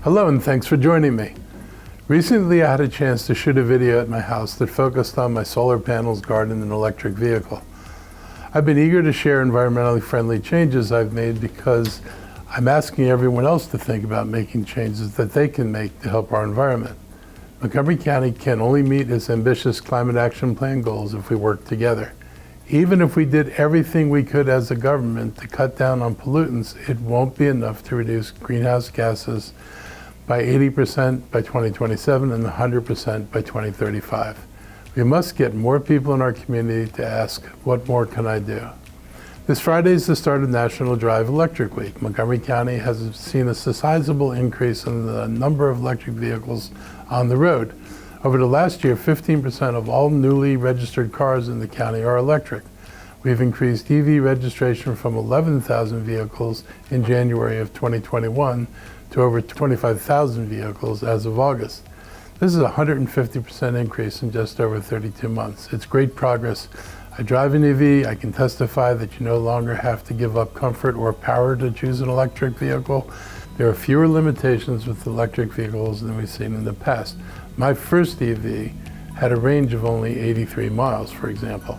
Hello and thanks for joining me. Recently I had a chance to shoot a video at my house that focused on my solar panels, garden, and electric vehicle. I've been eager to share environmentally friendly changes I've made because I'm asking everyone else to think about making changes that they can make to help our environment. Montgomery County can only meet its ambitious climate action plan goals if we work together. Even if we did everything we could as a government to cut down on pollutants, it won't be enough to reduce greenhouse gases by 80% by 2027 and 100% by 2035. We must get more people in our community to ask, what more can I do? This Friday is the start of National Drive Electric Week. Montgomery County has seen a sizable increase in the number of electric vehicles on the road. Over the last year, 15% of all newly registered cars in the county are electric. We've increased EV registration from 11,000 vehicles in January of 2021 to over 25,000 vehicles as of August. This is a 150% increase in just over 32 months. It's great progress. I drive an EV. I can testify that you no longer have to give up comfort or power to choose an electric vehicle. There are fewer limitations with electric vehicles than we've seen in the past. My first EV had a range of only 83 miles, for example.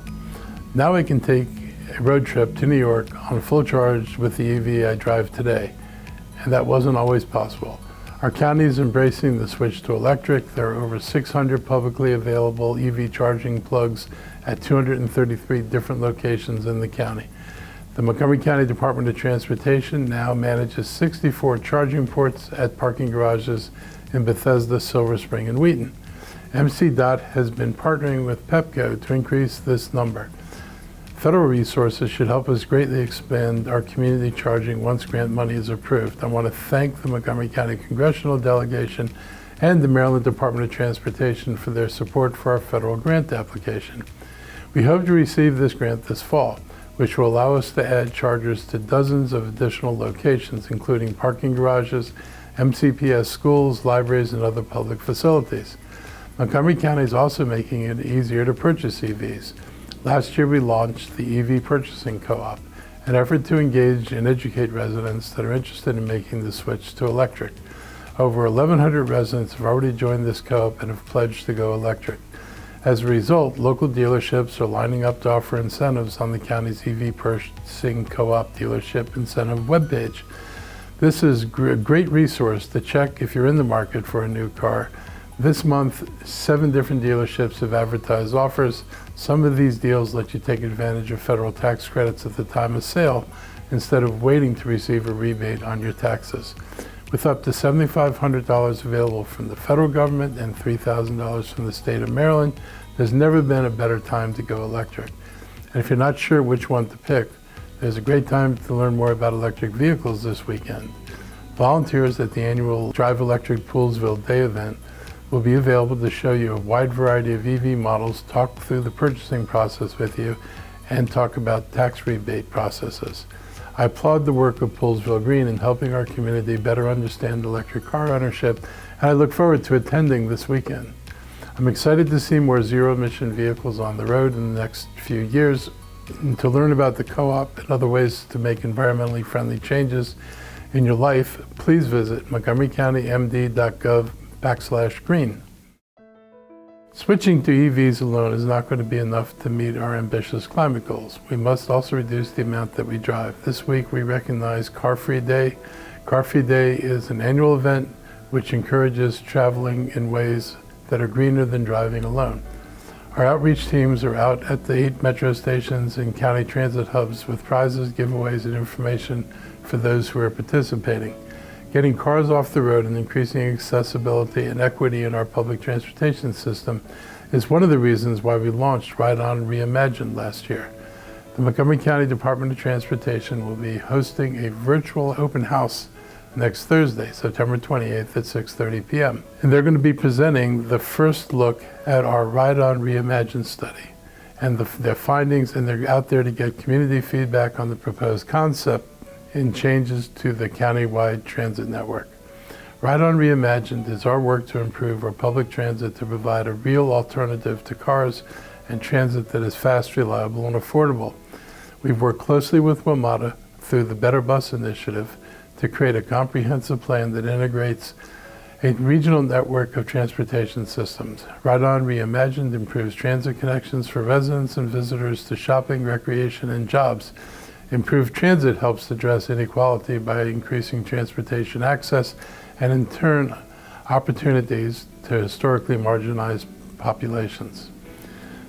Now I can take a road trip to New York on full charge with the EV I drive today. And that wasn't always possible. Our county is embracing the switch to electric. There are over 600 publicly available EV charging plugs at 233 different locations in the county. The Montgomery County Department of Transportation now manages 64 charging ports at parking garages in Bethesda, Silver Spring, and Wheaton. MCDOT has been partnering with PEPCO to increase this number. Federal resources should help us greatly expand our community charging once grant money is approved. I want to thank the Montgomery County Congressional Delegation and the Maryland Department of Transportation for their support for our federal grant application. We hope to receive this grant this fall, which will allow us to add chargers to dozens of additional locations, including parking garages, MCPS schools, libraries, and other public facilities. Montgomery County is also making it easier to purchase EVs. Last year we launched the EV Purchasing Co-op, an effort to engage and educate residents that are interested in making the switch to electric. Over 1,100 residents have already joined this co-op and have pledged to go electric. As a result, local dealerships are lining up to offer incentives on the county's EV Purchasing Co-op dealership incentive webpage. This is a great resource to check if you're in the market for a new car. This month, 7 different dealerships have advertised offers. Some of these deals let you take advantage of federal tax credits at the time of sale instead of waiting to receive a rebate on your taxes. With up to $7,500 available from the federal government and $3,000 from the state of Maryland, there's never been a better time to go electric. And if you're not sure which one to pick, there's a great time to learn more about electric vehicles this weekend. Volunteers at the annual Drive Electric Poolesville Day event will be available to show you a wide variety of EV models, talk through the purchasing process with you, and talk about tax rebate processes. I applaud the work of Poolesville Green in helping our community better understand electric car ownership, and I look forward to attending this weekend. I'm excited to see more zero-emission vehicles on the road in the next few years. And to learn about the co-op and other ways to make environmentally friendly changes in your life, please visit montgomerycountymd.gov/green. Switching to EVs alone is not going to be enough to meet our ambitious climate goals. We must also reduce the amount that we drive. This week we recognize Car Free Day. Car Free Day is an annual event which encourages traveling in ways that are greener than driving alone. Our outreach teams are out at the 8 metro stations and county transit hubs with prizes, giveaways, and information for those who are participating. Getting cars off the road and increasing accessibility and equity in our public transportation system is one of the reasons why we launched Reimagined last year. The Montgomery County Department of Transportation will be hosting a virtual open house next Thursday, September 28th at 6:30 p.m. And they're going to be presenting the first look at our Reimagined study and their findings, and they're out there to get community feedback on the proposed concept and changes to the county-wide transit network. Reimagined is our work to improve our public transit to provide a real alternative to cars and transit that is fast, reliable, and affordable. We've worked closely with WMATA through the Better Bus initiative to create a comprehensive plan that integrates a regional network of transportation systems. Reimagined improves transit connections for residents and visitors to shopping, recreation, and jobs. Improved transit helps address inequality by increasing transportation access and, in turn, opportunities to historically marginalized populations.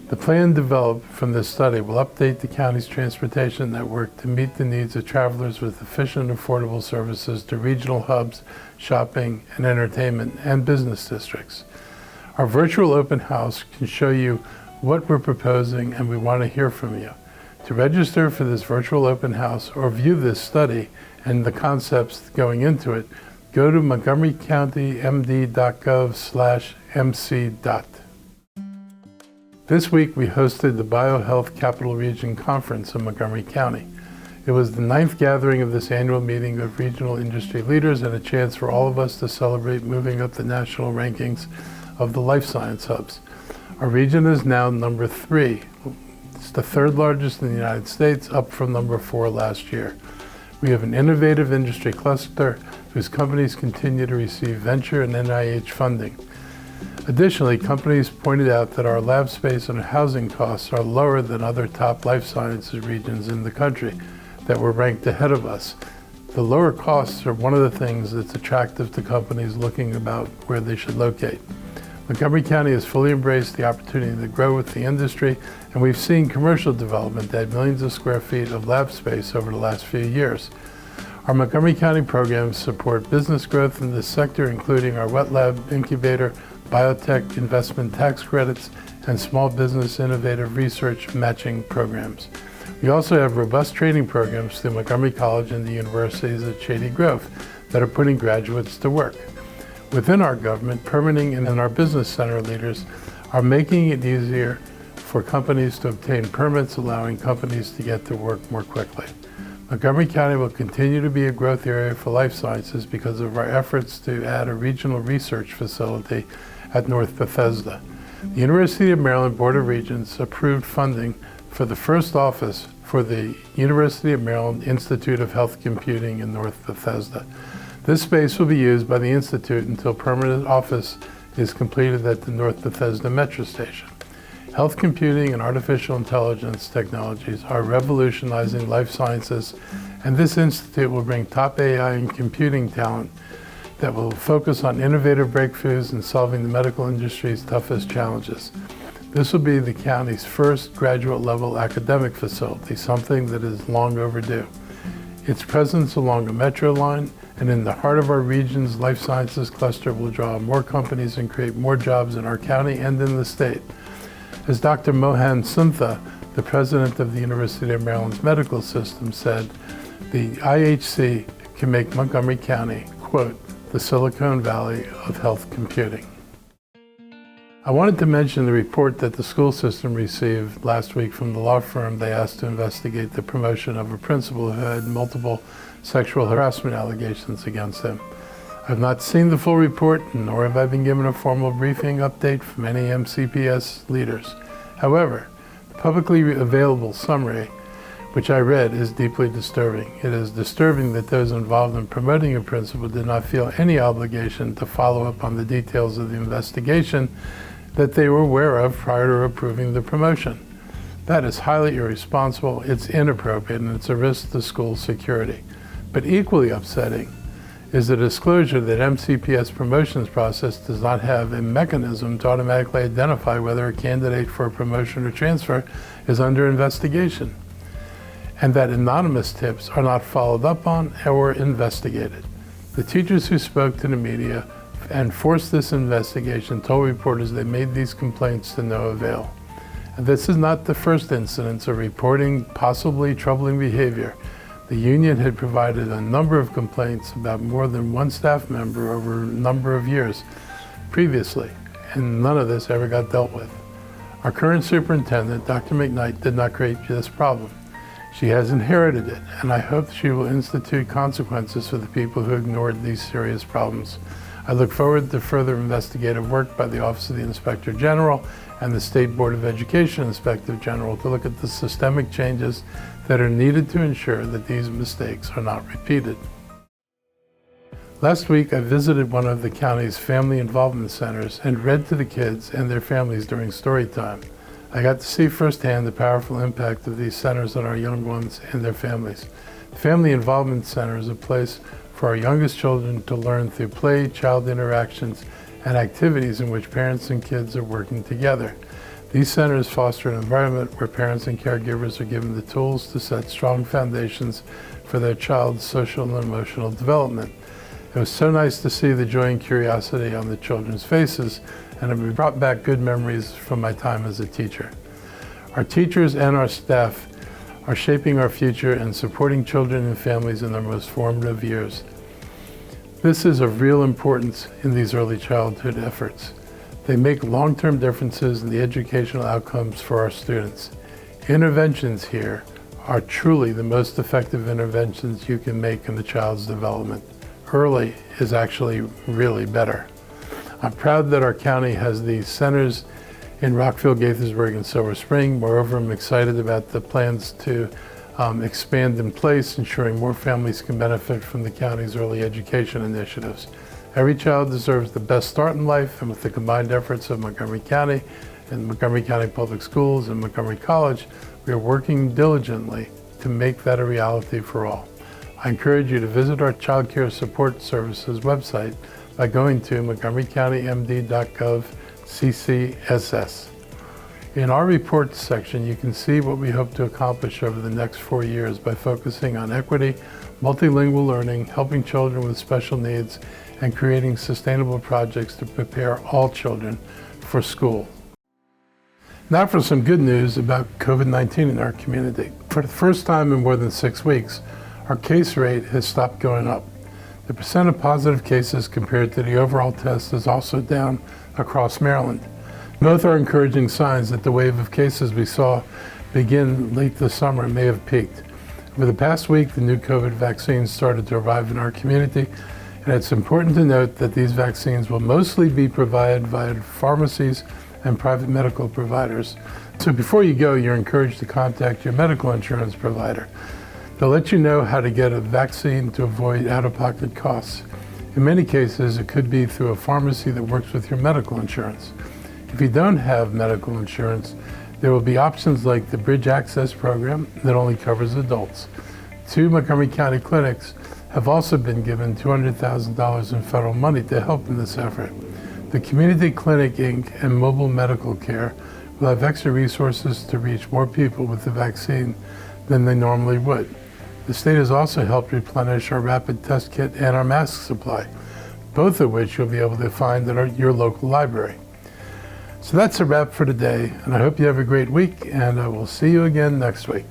The plan developed from this study will update the county's transportation network to meet the needs of travelers with efficient, affordable services to regional hubs, shopping and entertainment, and business districts. Our virtual open house can show you what we're proposing, and we want to hear from you. To register for this virtual open house or view this study and the concepts going into it, go to montgomerycountymd.gov/mc. This week we hosted the BioHealth Capital Region Conference in Montgomery County. It was the 9th gathering of this annual meeting of regional industry leaders and a chance for all of us to celebrate moving up the national rankings of the life science hubs. Our region is now number 3. It's the 3rd largest in the United States, up from number 4 last year. We have an innovative industry cluster whose companies continue to receive venture and NIH funding. Additionally, companies pointed out that our lab space and housing costs are lower than other top life sciences regions in the country that were ranked ahead of us. The lower costs are one of the things that's attractive to companies looking about where they should locate. Montgomery County has fully embraced the opportunity to grow with the industry, and we've seen commercial development add millions of square feet of lab space over the last few years. Our Montgomery County programs support business growth in this sector, including our wet lab incubator, biotech investment tax credits, and small business innovative research matching programs. We also have robust training programs through Montgomery College and the universities at Shady Grove that are putting graduates to work. Within our government, permitting and our business center leaders are making it easier for companies to obtain permits, allowing companies to get to work more quickly. Montgomery County will continue to be a growth area for life sciences because of our efforts to add a regional research facility at North Bethesda. The University of Maryland Board of Regents approved funding for the first office for the University of Maryland Institute of Health Computing in North Bethesda. This space will be used by the Institute until permanent office is completed at the North Bethesda Metro Station. Health computing and artificial intelligence technologies are revolutionizing life sciences, and this institute will bring top AI and computing talent that will focus on innovative breakthroughs in solving the medical industry's toughest challenges. This will be the county's first graduate-level academic facility, something that is long overdue. Its presence along a metro line and in the heart of our region's life sciences cluster will draw more companies and create more jobs in our county and in the state. As Dr. Mohan Suntha, the president of the University of Maryland's medical system, said, the IHC can make Montgomery County, quote, the Silicon Valley of health computing. I wanted to mention the report that the school system received last week from the law firm they asked to investigate the promotion of a principal who had multiple sexual harassment allegations against him. I've not seen the full report, nor have I been given a formal briefing update from any MCPS leaders. However, the publicly available summary, which I read, is deeply disturbing. It is disturbing that those involved in promoting a principal did not feel any obligation to follow up on the details of the investigation that they were aware of prior to approving the promotion. That is highly irresponsible, it's inappropriate, and it's a risk to school security. But equally upsetting is the disclosure that MCPS promotions process does not have a mechanism to automatically identify whether a candidate for a promotion or transfer is under investigation, and that anonymous tips are not followed up on or investigated. The teachers who spoke to the media and forced this investigation told reporters they made these complaints to no avail. And this is not the first incidence of reporting possibly troubling behavior. The union had provided a number of complaints about more than one staff member over a number of years previously, and none of this ever got dealt with. Our current superintendent, Dr. McKnight, did not create this problem. She has inherited it, and I hope she will institute consequences for the people who ignored these serious problems. I look forward to further investigative work by the Office of the Inspector General and the State Board of Education Inspector General to look at the systemic changes that are needed to ensure that these mistakes are not repeated. Last week, I visited one of the county's family involvement centers and read to the kids and their families during story time. I got to see firsthand the powerful impact of these centers on our young ones and their families. The Family Involvement Center is a place for our youngest children to learn through play, child interactions, and activities in which parents and kids are working together. These centers foster an environment where parents and caregivers are given the tools to set strong foundations for their child's social and emotional development. It was so nice to see the joy and curiosity on the children's faces, and it brought back good memories from my time as a teacher. Our teachers and our staff are shaping our future and supporting children and families in their most formative years. This is of real importance in these early childhood efforts. They make long-term differences in the educational outcomes for our students. Interventions here are truly the most effective interventions you can make in the child's development. Early is actually really better. I'm proud that our county has these centers in Rockville, Gaithersburg, and Silver Spring. Moreover, I'm excited about the plans to expand in place, ensuring more families can benefit from the county's early education initiatives. Every child deserves the best start in life, and with the combined efforts of Montgomery County and Montgomery County Public Schools and Montgomery College, we are working diligently to make that a reality for all. I encourage you to visit our Child Care Support Services website by going to montgomerycountymd.gov/CCSS. In our reports section, you can see what we hope to accomplish over the next 4 years by focusing on equity, multilingual learning, helping children with special needs, and creating sustainable projects to prepare all children for school. Now for some good news about COVID-19 in our community. For the first time in more than 6 weeks, our case rate has stopped going up. The percent of positive cases compared to the overall test is also down across Maryland. Both are encouraging signs that the wave of cases we saw begin late this summer may have peaked. Over the past week, the new COVID vaccines started to arrive in our community, and it's important to note that these vaccines will mostly be provided via pharmacies and private medical providers. So before you go, you're encouraged to contact your medical insurance provider. They'll let you know how to get a vaccine to avoid out-of-pocket costs. In many cases, it could be through a pharmacy that works with your medical insurance. If you don't have medical insurance, there will be options like the Bridge Access Program that only covers adults. 2 Montgomery County clinics have also been given $200,000 in federal money to help in this effort. The Community Clinic, Inc. and Mobile Medical Care will have extra resources to reach more people with the vaccine than they normally would. The state has also helped replenish our rapid test kit and our mask supply, both of which you'll be able to find at your local library. So that's a wrap for today, and I hope you have a great week, and I will see you again next week.